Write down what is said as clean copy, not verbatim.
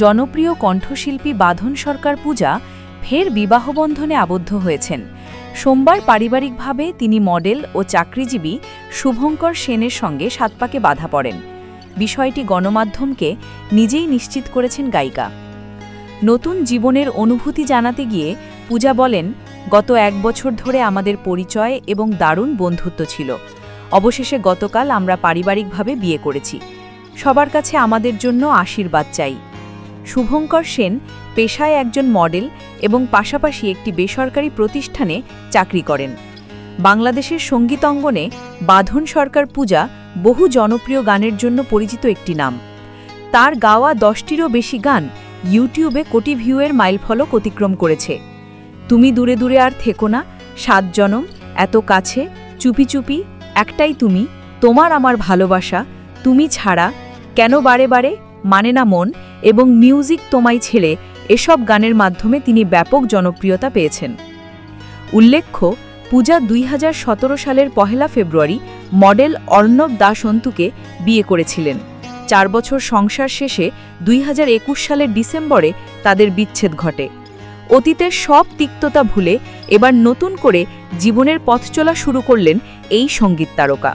জনপ্রিয় কণ্ঠশিল্পী বাঁধন সরকার পূজা ফের বিবাহবন্ধনে আবদ্ধ হয়েছেন। সোমবার পারিবারিকভাবে তিনি মডেল ও চাকরিজীবী শুভঙ্কর সেনের সঙ্গে সাতপাকে বাধা পড়েন। বিষয়টি গণমাধ্যমকে নিজেই নিশ্চিত করেছেন গায়িকা। নতুন জীবনের অনুভূতি জানাতে গিয়ে পূজা বলেন, গত 1 বছর ধরে আমাদের পরিচয় এবং দারুণ বন্ধুত্ব ছিল। অবশেষে গতকাল আমরা পারিবারিকভাবে বিয়ে করেছি। সবার কাছে আমাদের জন্য আশীর্বাদ চাই। শুভঙ্কর সেন পেশায় একজন মডেল এবং পাশাপাশি একটি বেসরকারি প্রতিষ্ঠানে চাকরি করেন। বাংলাদেশের সঙ্গীত অঙ্গনে বাঁধন সরকার পূজা বহু জনপ্রিয় গানের জন্য পরিচিত একটি নাম। তার গাওয়া 10টিরও বেশি গান ইউটিউবে কোটি ভিউয়ের মাইলফলক অতিক্রম করেছে। তুমি দূরে দূরে আর থেকো না, 7 জনম, এত কাছে, চুপি চুপি, একটাই তুমি, তোমার আমার ভালোবাসা, তুমি ছাড়া, কেন বারে বারে, মানে না মন এবং মিউজিক তোমায় ছেড়ে এসব গানের মাধ্যমে তিনি ব্যাপক জনপ্রিয়তা পেয়েছেন। উল্লেখ্য, পূজা 2017 সালের 1 ফেব্রুয়ারি মডেল অর্ণব দাশন্তুকে বিয়ে করেছিলেন। 4 বছর সংসার শেষে 2021 সালের ডিসেম্বরে তাদের বিচ্ছেদ ঘটে। অতীতের সব তিক্ততা ভুলে এবার নতুন করে জীবনের পথ চলা শুরু করলেন এই সঙ্গীত তারকা।